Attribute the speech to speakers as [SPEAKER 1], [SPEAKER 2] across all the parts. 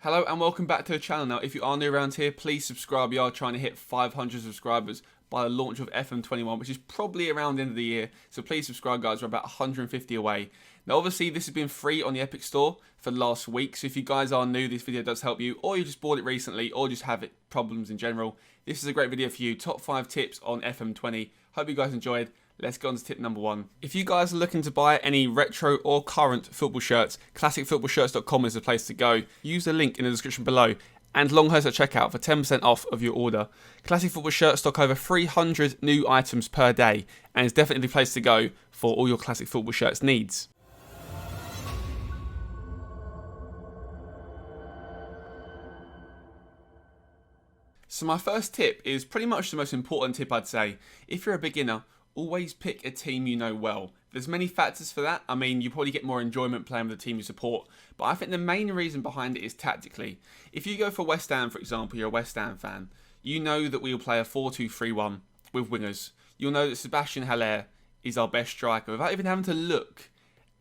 [SPEAKER 1] Hello and welcome back to the channel. Now, if you are new around here, please subscribe. We are trying to hit 500 subscribers by the launch of FM21, which is probably around the end of the year. So please subscribe, guys. We're about 150 away. Now, obviously, this has been free on the Epic Store for last week. So if you guys are new, this video does help you, or you just bought it recently, or just have problems in general. This is a great video for you. Top 5 tips on FM20. Hope you guys enjoyed. Let's go on to tip number 1. If you guys are looking to buy any retro or current football shirts, classicfootballshirts.com is the place to go. Use the link in the description below and Longhurst at checkout for 10% off of your order. Classic Football Shirts stock over 300 new items per day and is definitely the place to go for all your classic football shirts needs. So my first tip is pretty much the most important tip, I'd say. If you're a beginner, always pick a team you know well. There's many factors for that. I mean, you probably get more enjoyment playing with the team you support, but I think the main reason behind it is tactically. If you go for West Ham, for example, you're a West Ham fan, you know that we'll play a 4-2-3-1 with wingers. You'll know that Sebastian Haller is our best striker. Without even having to look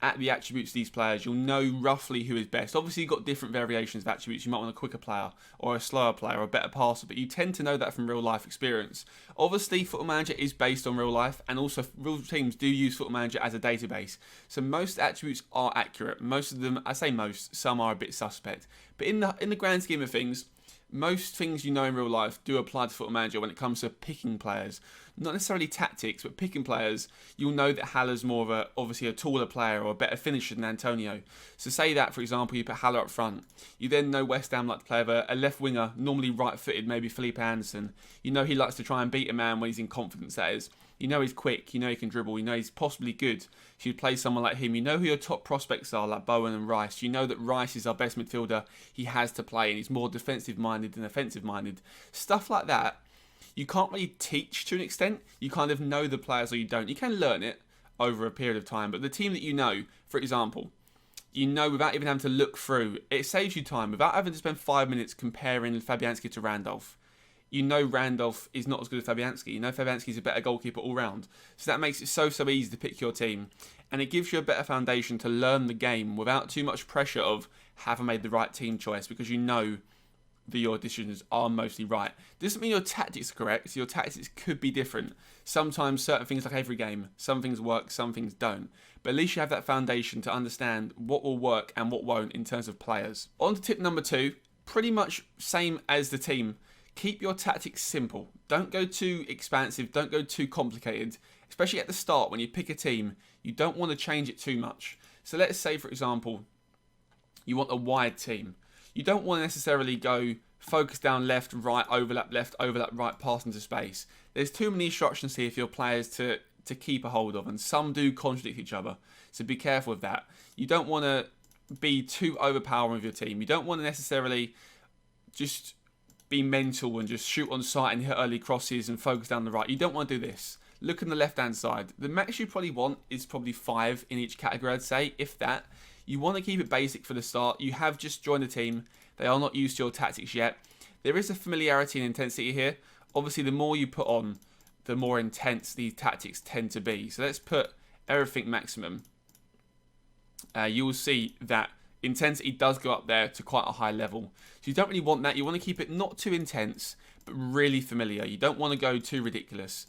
[SPEAKER 1] at the attributes of these players, you'll know roughly who is best. Obviously, you've got different variations of attributes. You might want a quicker player, or a slower player, or a better passer, but you tend to know that from real life experience. Obviously, Football Manager is based on real life, and also real teams do use Football Manager as a database. So most attributes are accurate. Most of them, I say most, some are a bit suspect. But in the grand scheme of things, most things you know in real life do apply to Football Manager when it comes to picking players. Not necessarily tactics, but picking players. You'll know that Haller's more of obviously a taller player or a better finisher than Antonio. So say that, for example, you put Haller up front. You then know West Ham like to play with a left winger, normally right-footed, maybe Felipe Anderson. You know he likes to try and beat a man when he's in confidence, that is. You know he's quick, you know he can dribble, you know he's possibly good. So you play someone like him. You know who your top prospects are, like Bowen and Rice. You know that Rice is our best midfielder. He has to play, and he's more defensive-minded than offensive-minded. Stuff like that, you can't really teach to an extent. You kind of know the players or you don't. You can learn it over a period of time, but the team that you know, for example, you know without even having to look through, it saves you time. Without having to spend 5 minutes comparing Fabianski to Randolph. You know Randolph is not as good as Fabianski. You know Fabianski is a better goalkeeper all round. So that makes it so easy to pick your team. And it gives you a better foundation to learn the game without too much pressure of have I made the right team choice, because you know that your decisions are mostly right. Doesn't mean your tactics are correct. Your tactics could be different. Sometimes certain things, like every game, some things work, some things don't. But at least you have that foundation to understand what will work and what won't in terms of players. On to tip number 2, pretty much same as the team. Keep your tactics simple. Don't go too expansive. Don't go too complicated. Especially at the start when you pick a team, you don't want to change it too much. So let's say, for example, you want a wide team. You don't want to necessarily go focus down left, right, overlap right, pass into space. There's too many instructions here for your players to keep a hold of, and some do contradict each other. So be careful with that. You don't want to be too overpowering with your team. You don't want to necessarily just be mental and just shoot on sight and hit early crosses and focus down the right. You don't want to do this. Look on the left-hand side. The max you probably want is probably 5 in each category, I'd say, if that. You want to keep it basic for the start. You have just joined the team. They are not used to your tactics yet. There is a familiarity and intensity here. Obviously, the more you put on, the more intense these tactics tend to be. So let's put everything maximum. You will see that intensity does go up there to quite a high level. So you don't really want that. You want to keep it not too intense, but really familiar. You don't want to go too ridiculous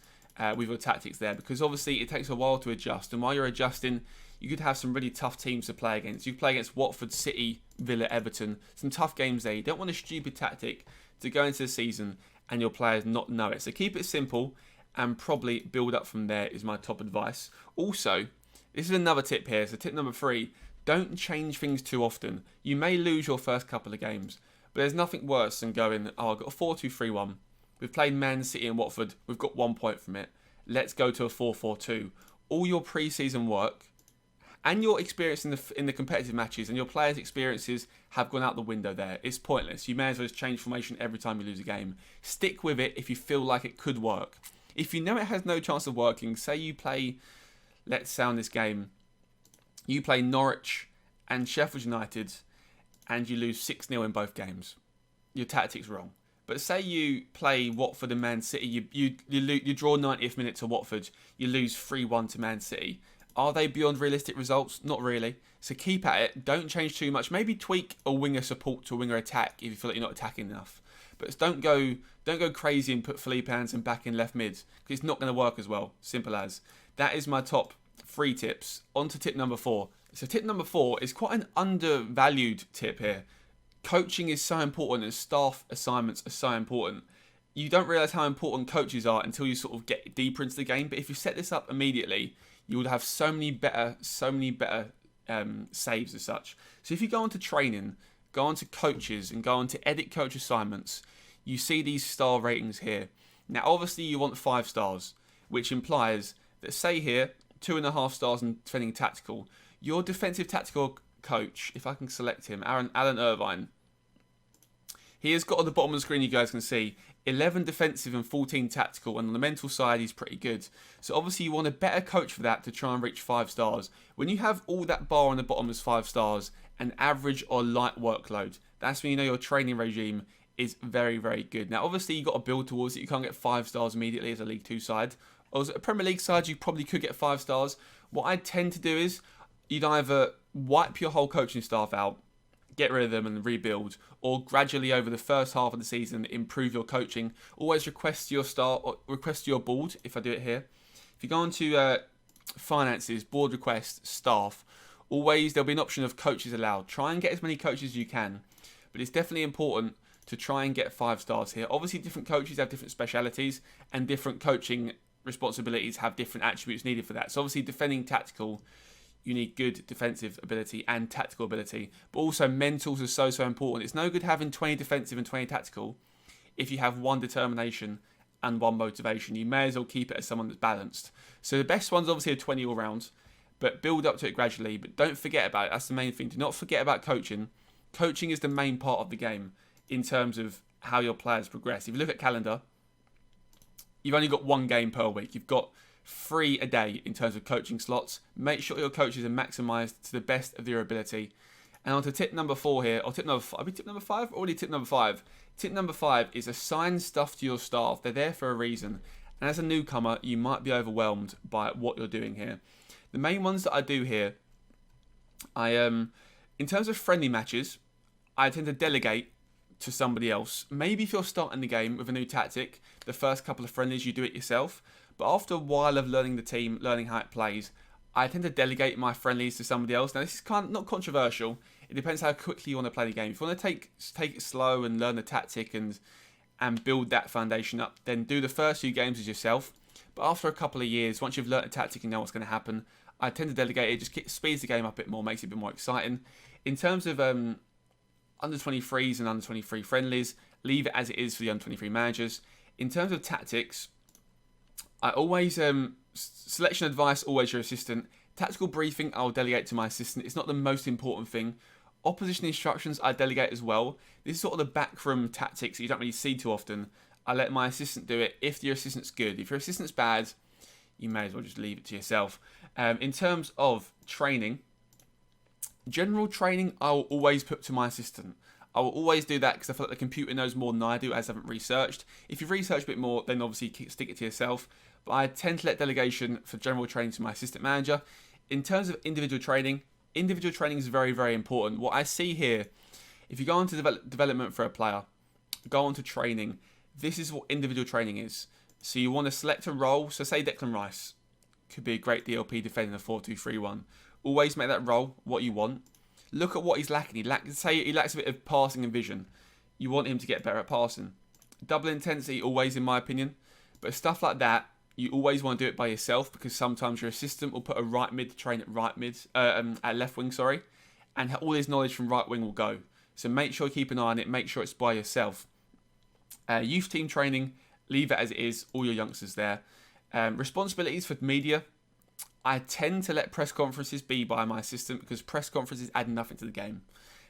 [SPEAKER 1] with your tactics there, because obviously it takes a while to adjust. And while you're adjusting, you could have some really tough teams to play against. You play against Watford, City, Villa, Everton. Some tough games there. You don't want a stupid tactic to go into the season and your players not know it. So keep it simple and probably build up from there is my top advice. Also, this is another tip here. So tip number 3, don't change things too often. You may lose your first couple of games, but there's nothing worse than going, oh, I've got a 4-2-3-1. We've played Man City and Watford. We've got 1 point from it. Let's go to a 4-4-2. All your pre-season work and your experience in the competitive matches and your players' experiences have gone out the window there. It's pointless. You may as well just change formation every time you lose a game. Stick with it if you feel like it could work. If you know it has no chance of working, say you play, let's say on this game, you play Norwich and Sheffield United and you lose 6-0 in both games. Your tactic's wrong. But say you play Watford and Man City, you draw 90th minute to Watford, you lose 3-1 to Man City. Are they beyond realistic results? Not really. So keep at it. Don't change too much. Maybe tweak a winger support to a winger attack if you feel like you're not attacking enough. But don't go crazy and put Felipe Anderson back in left mid, because it's not going to work as well. Simple as. That is my top 3 tips. On to tip number 4. So tip number 4 is quite an undervalued tip here. Coaching is so important and staff assignments are so important. You don't realise how important coaches are until you sort of get deeper into the game. But if you set this up immediately, you will have so many better saves as such. So if you go onto training, go onto coaches and go onto edit coach assignments, you see these star ratings here. Now obviously you want 5 stars, which implies that, say here, 2.5 stars in defending tactical. Your defensive tactical coach, if I can select him, Alan Irvine, he has got on the bottom of the screen, you guys can see, 11 defensive and 14 tactical, and on the mental side he's pretty good. So obviously you want a better coach for that to try and reach 5 stars. When you have all that bar on the bottom as 5 stars, an average or light workload, that's when you know your training regime is very, very good. Now obviously you've got to build towards it. You can't get 5 stars immediately as a League 2 side. Or as a Premier League side, you probably could get 5 stars. What I tend to do is, you'd either wipe your whole coaching staff out, get rid of them and rebuild, or gradually over the first half of the season improve your coaching. Always request your board. If I do it here, if you go on to finances, board request, staff, always there'll be an option of coaches allowed. Try and get as many coaches as you can, but it's definitely important to try and get 5 stars here. Obviously different coaches have different specialities, and different coaching responsibilities have different attributes needed for that. So obviously defending tactical, you need good defensive ability and tactical ability, but also mentals are so important. It's no good having 20 defensive and 20 tactical if you have 1 determination and 1 motivation. You may as well keep it as someone that's balanced. So the best one's obviously a 20 all round, but build up to it gradually. But don't forget about it. That's the main thing. Do not forget about coaching. Coaching is the main part of the game in terms of how your players progress. If you look at calendar, you've only got 1 game per week. You've got 3 a day in terms of coaching slots. Make sure your coaches are maximised to the best of their ability. And on to tip number 4 here, or tip number 5. Are we tip number 5? Already tip number 5. Tip number 5 is assign stuff to your staff. They're there for a reason. And as a newcomer, you might be overwhelmed by what you're doing here. The main ones that I do here, in terms of friendly matches, I tend to delegate to somebody else. Maybe if you're starting the game with a new tactic, the first couple of friendlies you do it yourself. But after a while of learning the team, learning how it plays, I tend to delegate my friendlies to somebody else. Now this is kind of not controversial. It depends how quickly you want to play the game. If you want to take it slow and learn the tactic and build that foundation up, then do the first few games as yourself. But after a couple of years, once you've learnt the tactic and know what's going to happen, I tend to delegate it. Just speeds the game up a bit more, makes it a bit more exciting. In terms of under 23s and under 23 friendlies, leave it as it is for the under 23 managers. In terms of tactics, I always, selection advice, always your assistant. Tactical briefing, I'll delegate to my assistant. It's not the most important thing. Opposition instructions, I delegate as well. This is sort of the backroom tactics that you don't really see too often. I let my assistant do it if your assistant's good. If your assistant's bad, you may as well just leave it to yourself. In terms of training, general training, I will always put to my assistant. I will always do that because I feel like the computer knows more than I do, as I haven't researched. If you've researched a bit more, then obviously stick it to yourself. But I tend to let delegation for general training to my assistant manager. In terms of individual training is very, very important. What I see here, if you go on to development for a player, go on to training, this is what individual training is. So you want to select a role. So say Declan Rice could be a great DLP defending a 4-2-3-1. Always make that role what you want. Look at what he's lacking. Say he lacks a bit of passing and vision. You want him to get better at passing. Double intensity, always in my opinion. But stuff like that, you always want to do it by yourself, because sometimes your assistant will put a right mid to train at left wing, and all his knowledge from right wing will go. So make sure you keep an eye on it. Make sure it's by yourself. Youth team training, leave it as it is. All your youngsters there. Responsibilities for media. I tend to let press conferences be by my assistant, because press conferences add nothing to the game.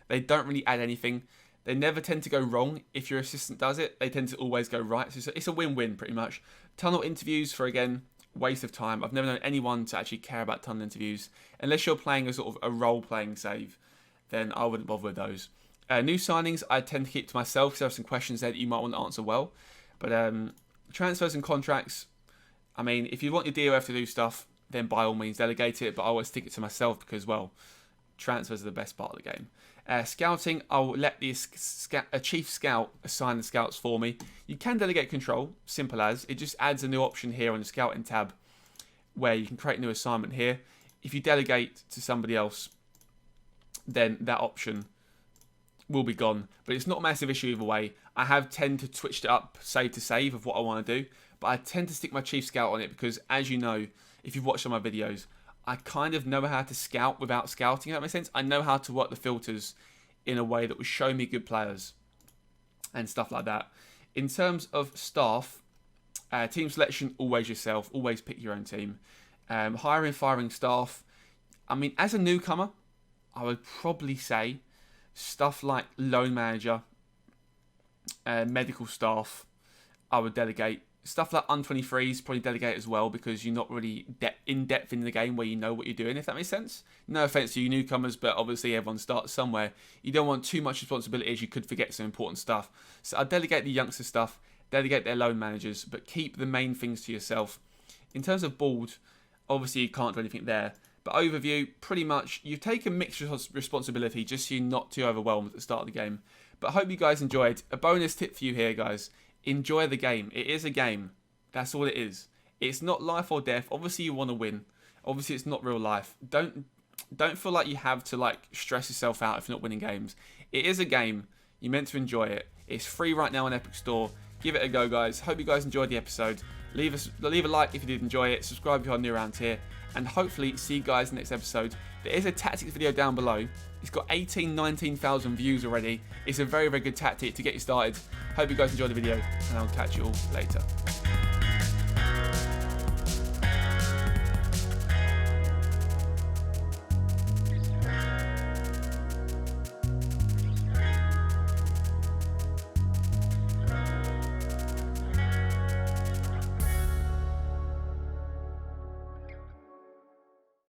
[SPEAKER 1] They don't really add anything. They never tend to go wrong. If your assistant does it, they tend to always go right. So it's a win-win pretty much. Tunnel interviews, for again, waste of time. I've never known anyone to actually care about tunnel interviews. Unless you're playing a sort of a role-playing save, then I wouldn't bother with those. New signings, I tend to keep to myself, because I have some questions there that you might want to answer well. But transfers and contracts, I mean, if you want your DOF to do stuff, then by all means delegate it, but I always stick it to myself because, well, transfers are the best part of the game. Scouting, I'll let the chief scout assign the scouts for me. You can delegate control, simple as. It just adds a new option here on the scouting tab where you can create a new assignment here. If you delegate to somebody else, then that option will be gone. But it's not a massive issue either way. I have tend to switch it up save to save of what I want to do, but I tend to stick my chief scout on it because, as you know, if you've watched some of my videos, I kind of know how to scout without scouting, if that makes sense. I know how to work the filters in a way that will show me good players and stuff like that. In terms of staff, team selection, always yourself. Always pick your own team. Hiring, firing staff. I mean, as a newcomer, I would probably say stuff like loan manager, medical staff, I would delegate. Stuff like under-23s, probably delegate as well because you're not really in-depth in the game where you know what you're doing, if that makes sense. No offence to you newcomers, but obviously everyone starts somewhere. You don't want too much responsibility as you could forget some important stuff. So I'd delegate the youngster stuff, delegate their loan managers, but keep the main things to yourself. In terms of board, obviously you can't do anything there. But overview, pretty much, you take a mixed responsibility just so you're not too overwhelmed at the start of the game. But I hope you guys enjoyed. A bonus tip for you here, guys. Enjoy the game. It is a game. That's all it is. It's not life or death. Obviously, you want to win. Obviously, it's not real life. Don't feel like you have to stress yourself out if you're not winning games. It is a game. You're meant to enjoy it. It's free right now on Epic Store. Give it a go, guys. Hope you guys enjoyed the episode. Leave a like if you did enjoy it. Subscribe if you're new around here. And hopefully see you guys in the next episode. There is a tactics video down below. It's got 19,000 views already. It's a very, very good tactic to get you started. Hope you guys enjoyed the video, and I'll catch you all later.